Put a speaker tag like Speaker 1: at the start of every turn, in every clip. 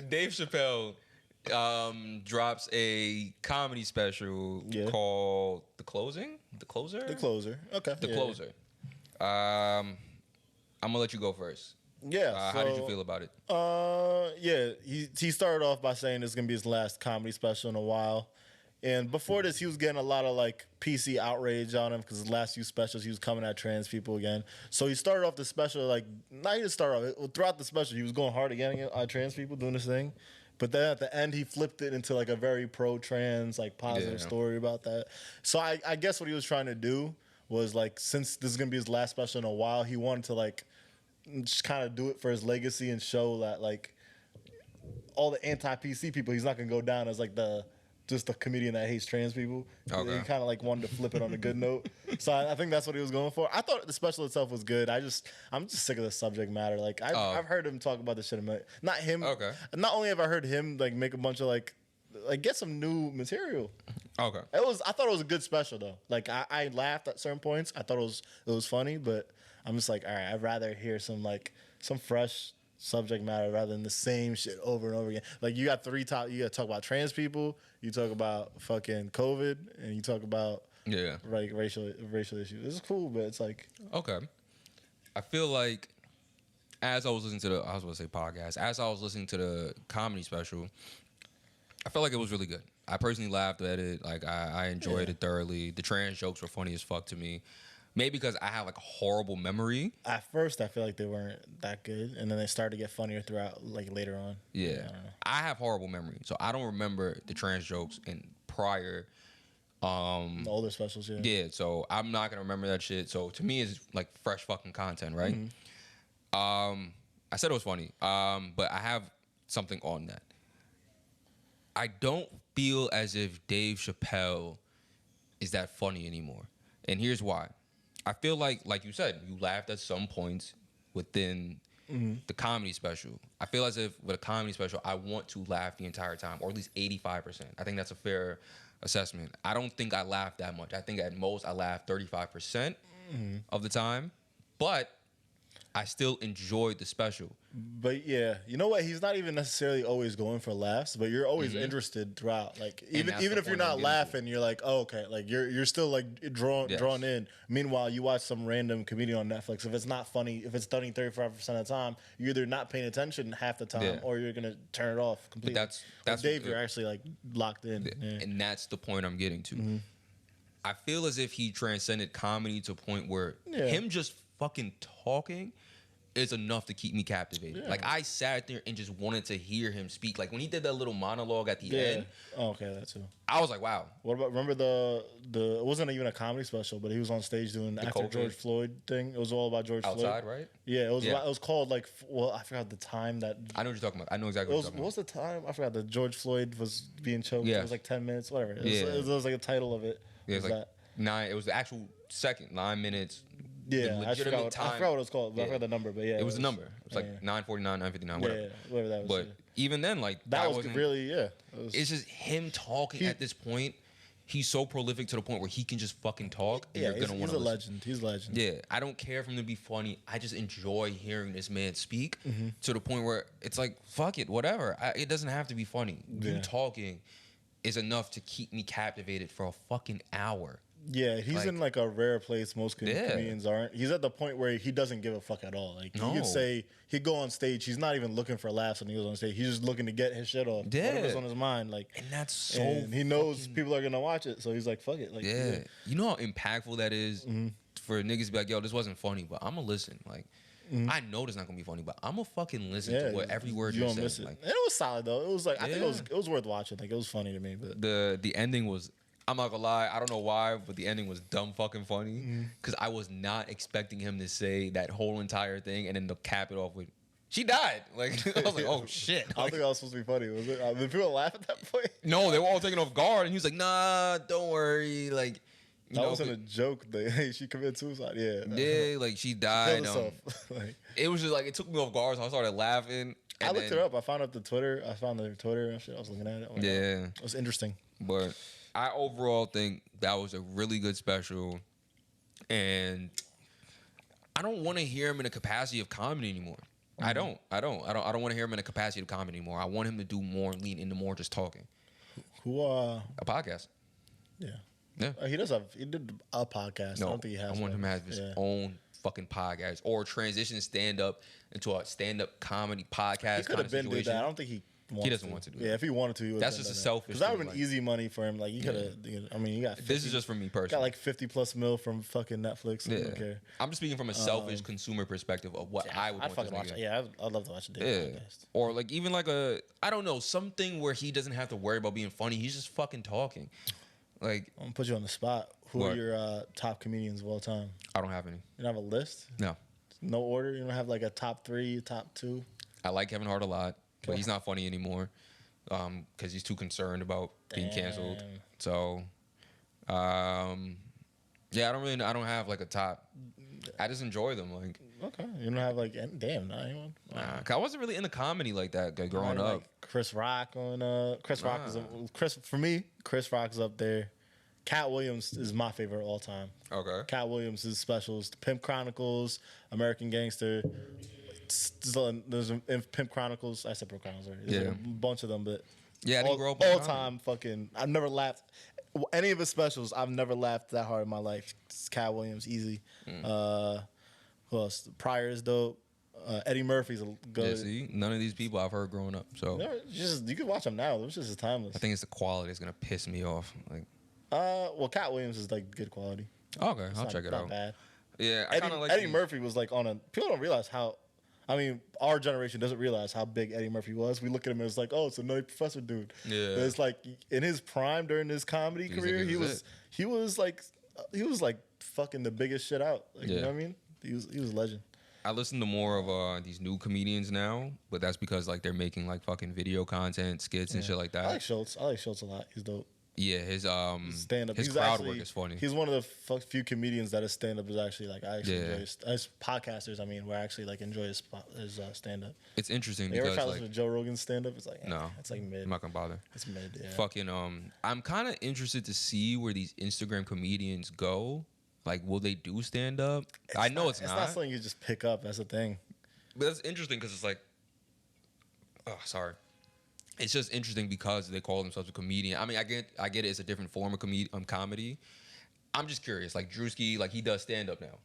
Speaker 1: Dave Chappelle drops a comedy special called The Closing? The Closer?
Speaker 2: The Closer. Okay.
Speaker 1: The Closer. I'm gonna let you go first.
Speaker 2: Yeah.
Speaker 1: How did you feel about it?
Speaker 2: He started off by saying this is gonna be his last comedy special in a while. And before this, he was getting a lot of like PC outrage on him because his last few specials he was coming at trans people again. So he started off the special like not even start off throughout the special he was going hard again at trans people doing this thing. But then at the end he flipped it into like a very pro-trans like positive story about that. So I guess what he was trying to do was like since this is gonna be his last special in a while, he wanted to like just kind of do it for his legacy and show that like all the anti-PC people he's not gonna go down as like just a comedian that hates trans people. Okay. He kind of like wanted to flip it on a good note. So I think that's what he was going for. I thought the special itself was good. I'm just sick of the subject matter. Like I've heard him talk about this shit. Not him. Okay. Not only have I heard him like make a bunch of like get some new material.
Speaker 1: Okay.
Speaker 2: I thought it was a good special though. Like I laughed at certain points. I thought it was funny, but I'm just like, all right, I'd rather hear some fresh subject matter rather than the same shit over and over again. Like you got you got to talk about trans people, you talk about fucking COVID, and you talk about like racial issues. It's cool, but it's like
Speaker 1: okay. I feel like as I was listening to podcast, as I was listening to the comedy special, I felt like it was really good. I personally laughed at it. Like I enjoyed it thoroughly. The trans jokes were funny as fuck to me. Maybe because I have like a horrible memory.
Speaker 2: At first, I feel like they weren't that good, and then they started to get funnier throughout, like later on.
Speaker 1: Yeah, I have horrible memory, so I don't remember the trans jokes in prior.
Speaker 2: The older specials, yeah.
Speaker 1: Yeah, so I'm not gonna remember that shit. So to me, it's like fresh fucking content, right? Mm-hmm. I said it was funny, but I have something on that. I don't feel as if Dave Chappelle is that funny anymore, and here's why. I feel like you said, you laughed at some points within the comedy special. I feel as if with a comedy special, I want to laugh the entire time, or at least 85%. I think that's a fair assessment. I don't think I laughed that much. I think at most I laughed 35% of the time, but I still enjoyed the special.
Speaker 2: But yeah, you know what? He's not even necessarily always going for laughs, but you're always interested throughout. Like even if you're not laughing, you're like, oh, okay, like you're still like drawn in. Meanwhile, you watch some random comedian on Netflix. If it's not funny, if it's funny 35% of the time, you're either not paying attention half the time, or you're gonna turn it off completely. But that's Dave. You're actually like locked in,
Speaker 1: and that's the point I'm getting to. I feel as if he transcended comedy to a point where him just fucking talking is enough to keep me captivated. Yeah. Like I sat there and just wanted to hear him speak. Like when he did that little monologue at the end.
Speaker 2: Oh, okay, that too.
Speaker 1: I was like, wow.
Speaker 2: What about remember the it wasn't even a comedy special, but he was on stage doing the after COVID. George Floyd thing. It was all about George Floyd.
Speaker 1: Outside, right?
Speaker 2: Yeah, it was. It was called like I forgot the time that.
Speaker 1: I know what you're talking about. I know exactly what you're talking
Speaker 2: about. What was the time? I forgot that George Floyd was being choked. Yeah. It was like 10 minutes, whatever. It was like the title of it.
Speaker 1: Yeah, it was like 9. It was the actual second 9 minutes.
Speaker 2: Yeah, I forgot what it was called. But I forgot the number, but yeah.
Speaker 1: It was the number. It was like 9:49, 9:59, whatever.
Speaker 2: Yeah, whatever that was.
Speaker 1: But even then, like
Speaker 2: that was really,
Speaker 1: it's just him talking at this point. He's so prolific to the point where he can just fucking talk. And you're gonna want to listen.
Speaker 2: He's a legend.
Speaker 1: Yeah, I don't care for him to be funny. I just enjoy hearing this man speak to the point where it's like, fuck it, whatever. It doesn't have to be funny. You talking is enough to keep me captivated for a fucking hour.
Speaker 2: Yeah, he's in like a rare place most comedians aren't. He's at the point where he doesn't give a fuck at all. Like he could say he'd go on stage. He's not even looking for laughs when he goes on stage. He's just looking to get his shit off. Yeah, whatever's on his mind. Like,
Speaker 1: and that's so.
Speaker 2: And he knows people are gonna watch it, so he's like, fuck it. Like,
Speaker 1: you know how impactful that is for niggas to be like, yo, this wasn't funny, but I'm gonna listen. Like. I know it's not gonna be funny, but I'm gonna fucking listen to what every word you say. Miss it.
Speaker 2: Like, and it was solid though. It was like I think it was worth watching. Like it was funny to me. But
Speaker 1: the ending was. I'm not gonna lie, I don't know why, but the ending was dumb fucking funny. Because I was not expecting him to say that whole entire thing and then to cap it off with, she died. Like, I was like, oh shit.
Speaker 2: I don't think that was supposed to be funny, was it? Did people laugh at that point?
Speaker 1: No, they were all taken off guard, and he was like, nah, don't worry. Like,
Speaker 2: that wasn't a joke. Hey, she committed suicide. Yeah.
Speaker 1: Yeah, like she died. It was just like, it took me off guard, so I started laughing.
Speaker 2: I looked her up. I found their Twitter and shit. I was looking at it. It was interesting.
Speaker 1: But I overall think that was a really good special, and I don't want to hear him in the capacity of comedy anymore. I don't want to hear him in a capacity of comedy anymore. I want him to do more, lean into more, just talking.
Speaker 2: Who?
Speaker 1: A podcast.
Speaker 2: Yeah.
Speaker 1: Yeah.
Speaker 2: He did a podcast.
Speaker 1: No,
Speaker 2: I don't think he has.
Speaker 1: I want him to have his own fucking podcast or transition stand up into a stand up comedy podcast.
Speaker 2: He could have been doing that. I don't think he
Speaker 1: doesn't want to do that.
Speaker 2: Yeah, if he wanted to, he would.
Speaker 1: That's just a selfish.
Speaker 2: Because that would have been easy money for him. Like he could have. I mean, you got. 50,
Speaker 1: this is just for me personally.
Speaker 2: Got like 50+ mil from fucking Netflix. So I don't care.
Speaker 1: I'm just speaking from a selfish consumer perspective of what I would.
Speaker 2: I'd fucking watch it. Yeah, I'd love to watch a dating podcast.
Speaker 1: Or like even like I don't know, something where he doesn't have to worry about being funny. He's just fucking talking. Like
Speaker 2: I'm gonna put you on the spot. Who are your top comedians of all time?
Speaker 1: I don't have any.
Speaker 2: You don't have a list?
Speaker 1: No.
Speaker 2: No order? You don't have like a top 3, top 2?
Speaker 1: I like Kevin Hart a lot, but he's not funny anymore because he's too concerned about being canceled. So, yeah, I don't have like a top. I just enjoy them. Like,
Speaker 2: okay, you don't have like, damn, not anyone.
Speaker 1: Nah, 'cause I wasn't really into comedy like that growing up.
Speaker 2: Like Chris Rock on Chris Rock is for me. Chris Rock's up there. Cat Williams is my favorite of all time.
Speaker 1: Okay.
Speaker 2: Cat Williams' specials, Pimp Chronicles, American Gangster. There's Pimp Chronicles. I said Pimp Chronicles. Right? There's like a bunch of them, but
Speaker 1: yeah, I didn't grow up
Speaker 2: all time fucking. I've never laughed. Any of his specials, I've never laughed that hard in my life. It's Cat Williams, easy. Who else? Pryor is dope. Eddie Murphy's good.
Speaker 1: Yeah, see, none of these people I've heard growing up. So
Speaker 2: you can watch them now. Those just timeless.
Speaker 1: I think it's the quality that's gonna piss me off. Like,
Speaker 2: well, Cat Williams is like good quality.
Speaker 1: Okay, I'll check it out.
Speaker 2: Not bad.
Speaker 1: Yeah, I kind of like
Speaker 2: Eddie Murphy was like on a. People don't realize how. I mean, our generation doesn't realize how big Eddie Murphy was. We look at him as like, oh, it's a Nutty Professor dude.
Speaker 1: Yeah.
Speaker 2: But it's like in his prime during his comedy career, he was like fucking the biggest shit out. Like, you know what I mean? He was a legend.
Speaker 1: I listen to more of these new comedians now, but that's because like they're making like fucking video content, skits and shit like that.
Speaker 2: I like Schultz. a lot. He's dope.
Speaker 1: Yeah, his
Speaker 2: stand up.
Speaker 1: His crowd work is funny.
Speaker 2: He's one of the few comedians that his stand up is actually like I actually enjoy as podcasters. I mean, where I actually like enjoy his stand up.
Speaker 1: It's interesting
Speaker 2: you
Speaker 1: because
Speaker 2: ever try to listen to Joe Rogan's stand up? It's like
Speaker 1: no,
Speaker 2: it's like mid.
Speaker 1: I'm not gonna bother.
Speaker 2: It's mid. Yeah.
Speaker 1: Fucking I'm kind of interested to see where these Instagram comedians go. Like, will they do stand up? I know it's not.
Speaker 2: It's not something you just pick up. That's the thing.
Speaker 1: But that's interesting because it's like, oh, sorry. It's just interesting because they call themselves a comedian. I mean, I get it. It's a different form of comedy. I'm just curious. Like Drewski, like he does stand up now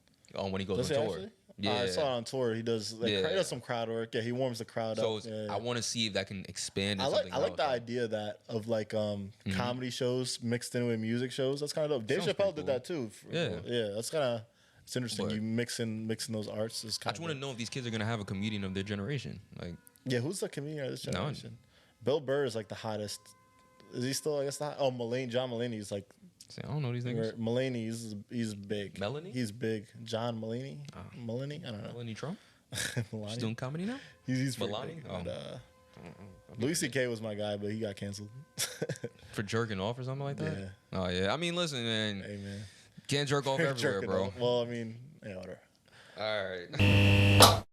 Speaker 1: when he goes on tour.
Speaker 2: Actually? Yeah, I saw it on tour. He does. He does some crowd work. Yeah, he warms the crowd up.
Speaker 1: So I want to see if that can expand.
Speaker 2: I like the idea of like comedy shows mixed in with music shows. That's kind of dope. Dave Chappelle did that too. Yeah. That's kind of. It's interesting. You mixing those arts is kind of.
Speaker 1: I just want to know if these kids are gonna have a comedian of their generation. Like,
Speaker 2: yeah, who's the comedian of this generation? Bill Burr is like the hottest. Is he still? I guess not. Oh, John Mulaney's like.
Speaker 1: I don't know these niggas.
Speaker 2: Mulaney, he's big.
Speaker 1: Melanie?
Speaker 2: He's big. John Mulaney. Mulaney? I don't know.
Speaker 1: Melanie Trump? She's doing comedy now?
Speaker 2: He's Melanie? Louis C.K. was my guy, but he got canceled.
Speaker 1: For jerking off or something like that?
Speaker 2: Yeah.
Speaker 1: Oh, yeah. I mean, listen, man.
Speaker 2: Hey, man.
Speaker 1: Can't jerk off everywhere, bro.
Speaker 2: Well, I mean, yeah, whatever.
Speaker 1: All right.